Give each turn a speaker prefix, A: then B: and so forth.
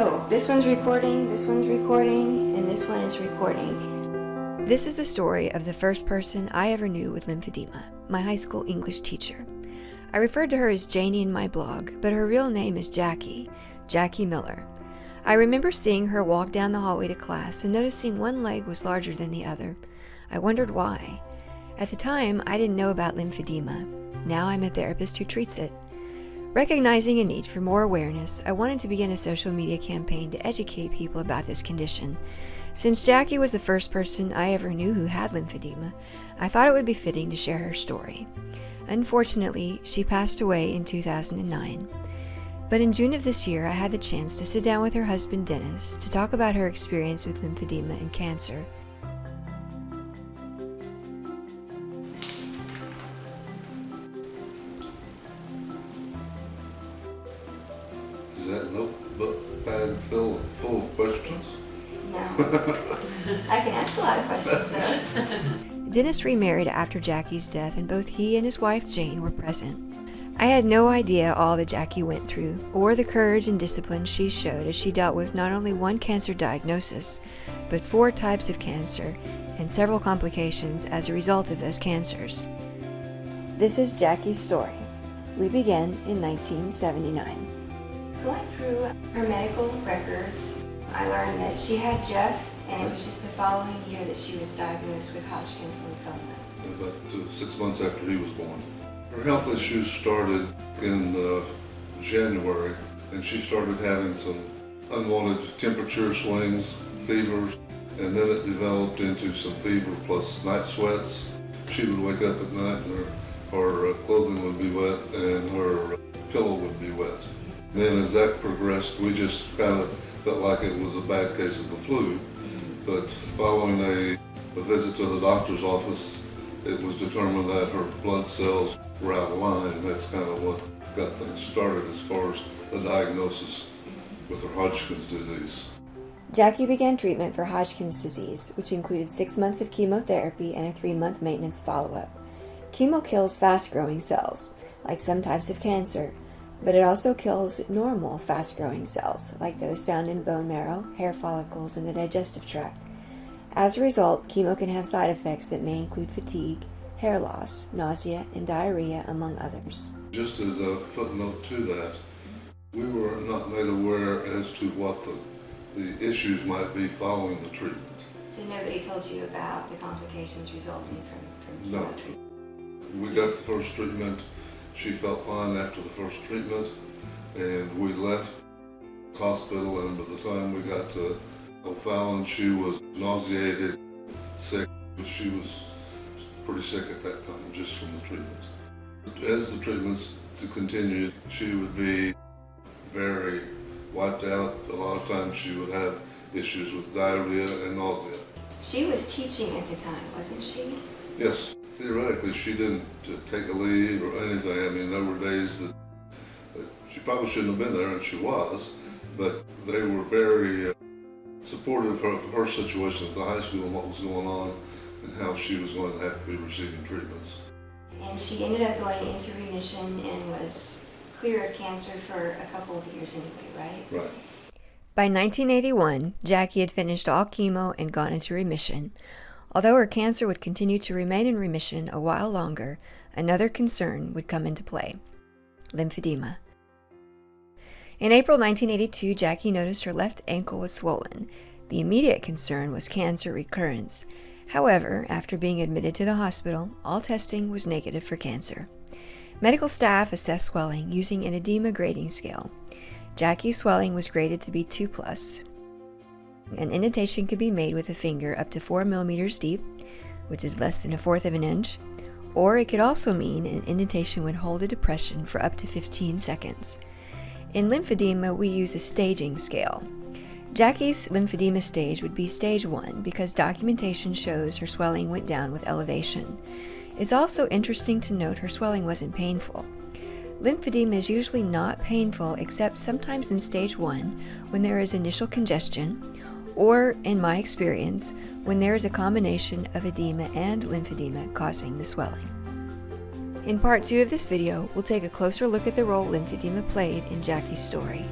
A: So this one's recording, and this one is recording. This is the story of the first person I ever knew with lymphedema, my high school English teacher. I referred to her as Janie in my blog, but her real name is Jackie Miller. I remember seeing her walk down the hallway to class and noticing one leg was larger than the other. I wondered why. At the time, I didn't know about lymphedema. Now I'm a therapist who treats it. Recognizing a need for more awareness, I wanted to begin a social media campaign to educate people about this condition. Since Jackie was the first person I ever knew who had lymphedema, I thought it would be fitting to share her story. Unfortunately, she passed away in 2009. But in June of this year, I had the chance to sit down with her husband Dennis to talk about her experience with lymphedema and cancer.
B: Is that notepad full of questions?
A: No. I can ask a lot of questions though. Dennis remarried after Jackie's death, and both he and his wife Jane were present. I had no idea all that Jackie went through, or the courage and discipline she showed as she dealt with not only one cancer diagnosis, but 4 types of cancer and several complications as a result of those cancers. This is Jackie's story. We began in 1979. Going through her medical records, I learned that she had Jeff, and it was just the following year that she was diagnosed with Hodgkin's lymphoma.
B: About 6 months after he was born. Her health issues started in January, and she started having some unwanted temperature swings, fevers, and then it developed into some fever plus night sweats. She would wake up at night and her clothing would be wet and her pillow would be wet. Then as that progressed, we just kind of felt like it was a bad case of the flu. But following a visit to the doctor's office, it was determined that her blood cells were out of line, and that's kind of what got things started as far as the diagnosis with her Hodgkin's disease.
A: Jackie began treatment for Hodgkin's disease, which included 6 months of chemotherapy and a 3-month maintenance follow-up. Chemo kills fast-growing cells, like some types of cancer, but it also kills normal fast-growing cells, like those found in bone marrow, hair follicles, and the digestive tract. As a result, chemo can have side effects that may include fatigue, hair loss, nausea, and diarrhea, among others.
B: Just as a footnote to that, we were not made aware as to what the issues might be following the treatment.
A: So nobody told you about the complications resulting from chemo treatment?
B: We got the first treatment. She felt fine after the first treatment, and we left the hospital, and by the time we got to O'Fallon, she was nauseated, sick. She was pretty sick at that time, just from the treatment. As the treatments continued, she would be very wiped out. A lot of times she would have issues with diarrhea and nausea.
A: She was teaching at the time, wasn't she?
B: Yes. Theoretically, she didn't take a leave or anything. I mean, there were days that she probably shouldn't have been there, and she was, but they were very supportive of her situation at the high school and what was going on and how she was going to have to be receiving treatments.
A: And she ended up going into remission and was clear of cancer for a couple of years anyway, right?
B: Right.
A: By 1981, Jackie had finished all chemo and gone into remission. Although her cancer would continue to remain in remission a while longer, another concern would come into play: lymphedema. In April 1982, Jackie noticed her left ankle was swollen. The immediate concern was cancer recurrence. However, after being admitted to the hospital, all testing was negative for cancer. Medical staff assessed swelling using an edema grading scale. Jackie's swelling was graded to be 2+. An indentation could be made with a finger up to 4 millimeters deep, which is less than 1/4 of an inch, or it could also mean an indentation would hold a depression for up to 15 seconds. In lymphedema, we use a staging scale. Jackie's lymphedema stage would be stage 1 because documentation shows her swelling went down with elevation. It's also interesting to note her swelling wasn't painful. Lymphedema is usually not painful except sometimes in stage 1 when there is initial congestion, or, in my experience, when there is a combination of edema and lymphedema causing the swelling. In part 2 of this video, we'll take a closer look at the role lymphedema played in Jackie's story.